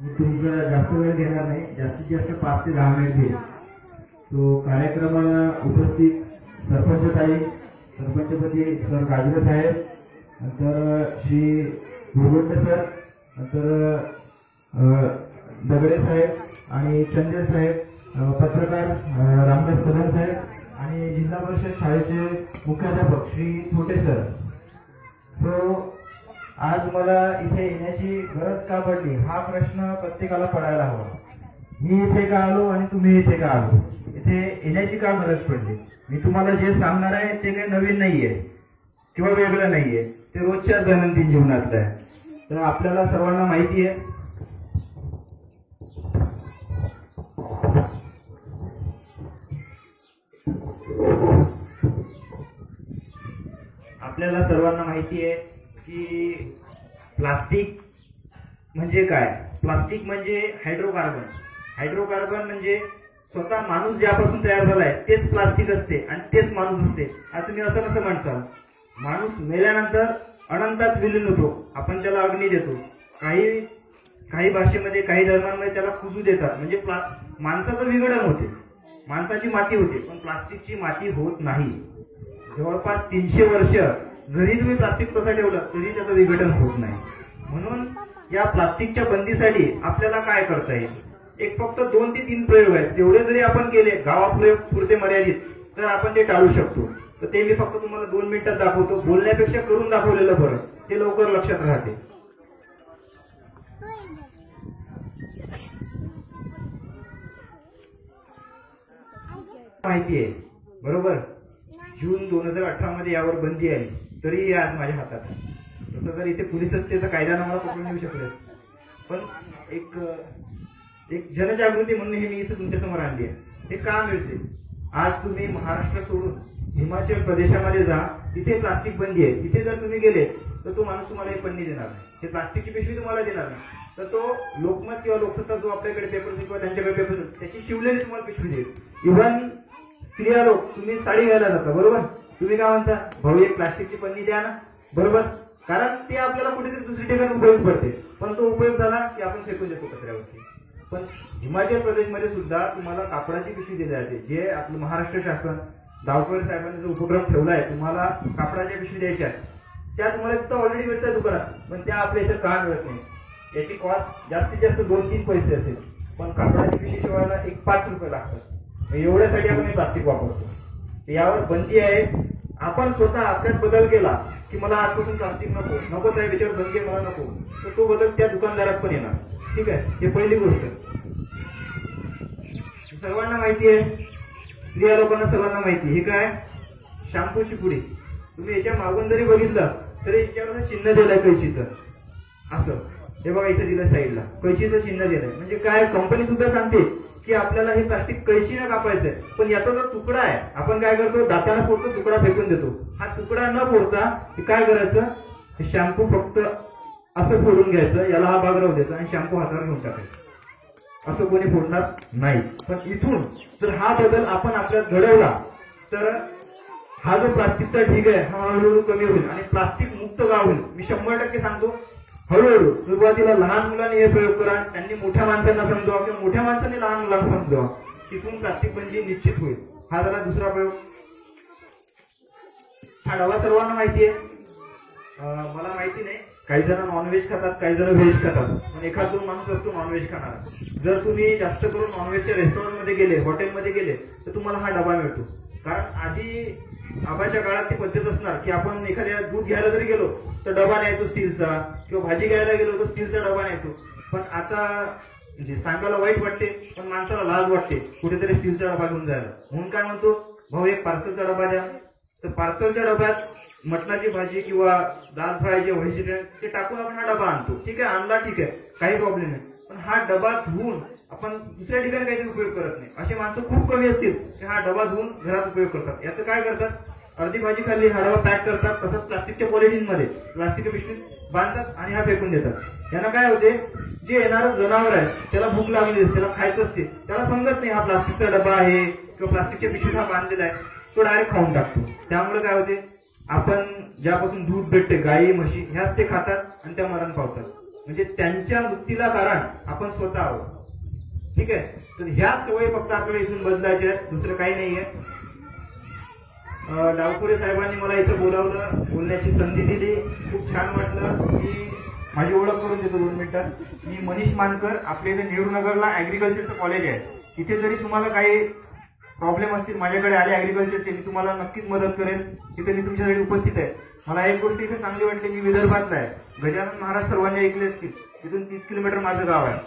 मी तुमचा जास्त वेळ घेणार नाही, जास्तीत जास्त 5 ते 10 मिनिट घेईल. तो कार्यक्रमाला उपस्थित सरपंच ताई, सरपंचपती सर गाजरे साहेब, नंतर श्री भुरगुंडे सर, नंतर दगडे साहेब आणि चंद्रे साहेब, पत्रकार रामदास कदम साहेब आणि जिल्हा परिषद शाळेचे मुख्याध्यापक श्री छोटे सर. सो आज मला इथे येण्याची गरज का पडली हा प्रश्न प्रत्येकाला पडायला हवा. मी इथे का आलो आणि तुम्ही इथे का आलो, इथे येण्याची का गरज पडली. मी तुम्हाला जे सांगणार आहे ते काही नवीन नाहीये किंवा वेगळं नाहीये, ते रोजच्या दैनंदिन जीवनातलं आहे. तर आपल्याला सर्वांना माहिती आहे की प्लास्टिक म्हणजे काय. प्लास्टिक म्हणजे हायड्रोकार्बन. हायड्रोकार्बन म्हणजे स्वतः माणूस ज्यापासून तयार झालाय तेच प्लास्टिक असते आणि तेच माणूस असते. आता तुम्ही असं कसं म्हणसाल, माणूस मेल्यानंतर अनंतात विलीन होतो, आपण त्याला अग्नी देतो. काही भाषेमध्ये काही धर्मांमध्ये त्याला कुजू देतात, म्हणजे माणसाचं विघटन होते, माणसाची माती होते, पण प्लास्टिकची माती होत नाही. जवळपास 300 वर्ष जरी तुम्ही प्लास्टिक तसं ठेवलं तरी त्याचं विघटन होत नाही. म्हणून या प्लास्टिकच्या बंदीसाठी आपल्याला काय करता येईल. एक फक्त 2 ते 3 प्रयोग आहेत, तेवढे जरी आपण केले गावापुरते मर्यादित तर आपण ते टाळू शकतो. तर ते मी फक्त तुम्हाला 2 मिनिटात दाखवतो. बोलण्यापेक्षा करून दाखवलेलं बरं, ते लवकर लक्षात राहते. माहिती आहे बरोबर, जून 2018 मध्ये यावर बंदी आली, तरी आज माझ्या हातात आहे. तसं जर इथे पोलीस असते तर कायद्यानं मला पकडून येऊ शकले असते, पण एक जनजागृती म्हणून हे मी इथे तुमच्या समोर आणली आहे. हे का मिळते. आज तुम्ही महाराष्ट्र सोडून हिमाचल प्रदेशामध्ये जा, तिथे प्लास्टिक बंदी आहे. तिथे जर तुम्ही गेले तर तो माणूस तुम्हाला एक पन्नी देणार नाही, ते प्लास्टिकची पिशवी तुम्हाला देणार नाही. तर तो लोकमत किंवा लोकसत्ता जो आपल्याकडे पेपर किंवा त्यांच्याकडे पेपर त्याची शिवलेली तुम्हाला पिशवी देईल. इव्हन स्त्रिया लोक, तुम्ही साडी घ्यायला जाता बरोबर, तुम्ही काय म्हणता, भाऊ एक प्लास्टिकची पन्नी द्या ना, बरोबर, कारण ते आपल्याला कुठेतरी दुसरी ठिकाणी उपयोग पडते. पण तो उपयोग झाला की आपण फेकून देतो कचऱ्यावरती. पण हिमाचल प्रदेशमध्ये सुद्धा तुम्हाला कापडाची पिशवी दिली जाते. जे आपलं महाराष्ट्र शासन दावकर साहेबांनी जो उपक्रम ठेवला आहे, तुम्हाला कापडाच्या पिशवी द्यायच्या आहेत, त्या तुम्हाला तिथं ऑलरेडी मिळतात दुकानात, पण त्या आपल्या इथं का मिळत नाही. याची कॉस्ट जास्तीत जास्त 2-3 पैसे असेल, पण कापडाची पिशवी शिवायला 5 रुपये लागतात. एवढ्यासाठी आपण हे प्लास्टिक वापरतो. यावर बंदी आहे. आपण स्वतः आपल्यात बदल केला की मला आजपासून प्लास्टिक नको साहेब, याच्यावर बंदी आहे, मला नको, तर तो बदल त्या दुकानदारात पण येणार. ठीक आहे, हे पहिली गोष्ट. सर्वांना माहिती आहे, स्त्रिया लोकांना सर्वांना माहिती. हे काय, शॅम्पूची पुडी. तुम्ही याच्या मागून जरी बघितलं तरी याच्यावर चिन्ह दिलंय कैचीचं, असं. हे बघा इथे दिलं साईडला कैचीचं चिन्ह दिलंय. म्हणजे काय, कंपनी सुद्धा सांगते की आपल्याला हे प्लास्टिक कैचीनं कापायचंय, पण याचा जो तुकडा आहे आपण काय करतो, दाताने फोडतो, तुकडा फेकून देतो. हा तुकडा न फोडता काय करायचं, हे शॅम्पू फक्त असं फोडून घ्यायचं, याला हा भाग राहू द्यायचा आणि शॅम्पू हातावर घेऊन टाकायचं. असं कोणी फोडणार नाही. पण इथून जर हा बदल आपण आपल्यात घडवला तर हा जो प्लास्टिकचा ढीग आहे हा हळूहळू कमी होईल आणि प्लास्टिक मुक्त गाव होईल. मी 100% सांगतो. हळूहळू सुरुवातीला लहान मुलांनी हे प्रयोग करा, त्यांनी मोठ्या माणसांना समजवा किंवा मोठ्या माणसांनी लहान मुलांना समजवा, तिथून प्लास्टिक बंदी निश्चित होईल. हा झाला दुसरा प्रयोग. हा डबा सर्वांना माहिती आहे. मला माहिती नाही, काही जण नॉनव्हेज खातात, काही जण व्हेज खातात, पण एखाद 2 माणूस असतो नॉनव्हेज खाणार. जर तुम्ही जास्त करून नॉनव्हेजच्या रेस्टॉरंटमध्ये गेले, हॉटेलमध्ये गेले तर तुम्हाला हा डबा मिळतो. कारण आधी आबाच्या काळात ती पद्धत असणार की आपण एखाद्या दूध घ्यायला जरी गेलो तर डबा न्यायचो स्टीलचा, किंवा भाजी घ्यायला गेलो तर स्टीलचा डबा न्यायचो. पण आता म्हणजे सांगायला वाईट वाटते, पण माणसाला लाज वाटते कुठेतरी स्टीलचा डबा घेऊन जायला. म्हणून काय म्हणतो, भाऊ एक पार्सलचा डबा द्या. तर पार्सलच्या डब्यात मटणाची भाजी किंवा दाल फ्राय जे व्हेजिटेरियन ते टाकून आपण हा डबा आणतो. ठीक आहे, आणला, ठीक आहे, काही प्रॉब्लेम नाही. पण हा डबा धुवून आपण दुसऱ्या ठिकाणी काहीतरी उपयोग करत नाही. असे माणसं खूप कमी असतील की हा डबा धुवून घरात उपयोग करतात. याचं काय करतात, अर्धी भाजी खाल्ली, हा डबा पॅक करतात, तसंच प्लास्टिकच्या पॉलिथिनमध्ये प्लास्टिकच्या पिशवीत बांधतात आणि हा फेकून देतात. यांना काय होते, जे येणारं जनावर आहे त्याला भूक लागली असते, त्याला खायचं असते, त्याला समजत नाही हा प्लास्टिकचा डबा आहे किंवा प्लास्टिकच्या पिशवीत हा बांधलेला आहे, तो डायरेक्ट खाऊन टाकतो. त्यामुळे काय होते, आपण ज्यापासून दूध भेटते, गाई म्हशी ह्याच ते खातात आणि त्या मरण पावतात. म्हणजे त्यांच्या मृत्यूला कारण आपण स्वतः आहोत. ठीक आहे, तर ह्या सवयी फक्त आपल्याला इथून बदलायच्या आहेत, दुसरं काही नाहीये. डावखुरे साहेबांनी मला इथं बोलावलं, बोलण्याची संधी दिली, खूप छान वाटलं. मी माझी ओळख करून देतो 2 मिनिटात. मी मनीष मानकर, आपल्या इथे नेहरूनगरला ऍग्रिकल्चरचं कॉलेज आहे. तिथे जरी तुम्हाला काही प्रॉब्लेम असतील माझ्याकडे आले ऍग्रिकल्चरचे, मी तुम्हाला नक्कीच मदत करेन. तिथे मी तुमच्यासाठी उपस्थित आहे. मला एक गोष्ट इथे चांगली वाटली, मी विदर्भातला आहे. गजानन महाराज सर्वांनी ऐकले असतील, तिथून 30 किलोमीटर माझं गाव आहे.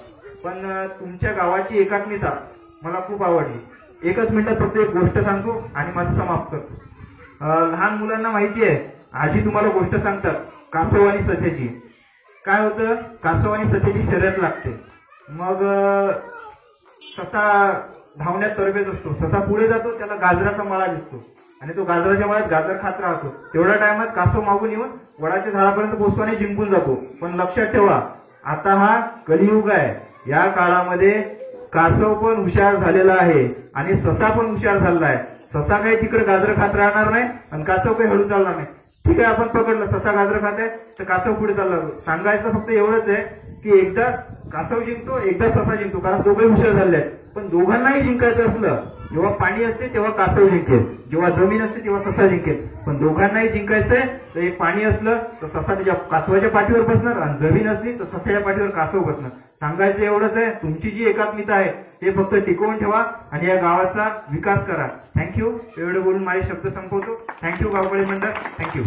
पण तुमच्या गावाची एकात्मता मला खूप आवडली. एकच मिनिटात फक्त एक गोष्ट सांगतो आणि माझं समाप्त करतो. लहान मुलांना माहिती आहे, आजी तुम्हाला गोष्ट सांगतात कासव आणि सस्याची. काय होतं, कासव आणि सस्याची शर्यत लागते. मग ससा धावण्यात तरबेज असतो. ससा पुढे जातो, त्याला गाजराचा मळा दिसतो आणि तो गाजराच्या मळ्यात गाजर खात राहतो. तेवढ्या टायमात कासव मागून येऊन वडाच्या झाडापर्यंत पोहोचतो आणि जिंकून जातो. पण लक्षात ठेवा, आता हा कलियुग आहे. या काळामध्ये कासव पण हुशार झालेला आहे आणि ससा पण हुशार झालेला आहे. ससा काही तिकडे गाजर खात राहणार नाही आणि कासव काही हळू चालणार नाही. ठीक आहे, आपण पकडलं ससा गाजर खात आहे तर कासव पुढे चालला. सांगायचं फक्त एवढंच आहे की एकदा कासव जिंकतो, एकदा ससा जिंकतो, कारण दोघे हुशार झाले आहेत. पण दोघांनाही जिंकायचं असलं, जेव्हा पाणी असते तेव्हा कासव जिंकेल, जेव्हा जमीन असते तेव्हा ससा जिंकेल. पण दोघांनाही जिंकायचंय तर हे पाणी असलं तर ससा त्याच्या कासवाच्या पाठीवर बसणार आणि जमीन असली तर ससाच्या पाठीवर कासव बसणार. सांगायचं एवढंच आहे, तुमची जी एकात्मता आहे ते फक्त टिकवून ठेवा आणि या गावाचा विकास करा. थँक्यू. एवढं बोलून माझे शब्द संपवतो. थँक्यू गावकळे मंडळ. थँक्यू.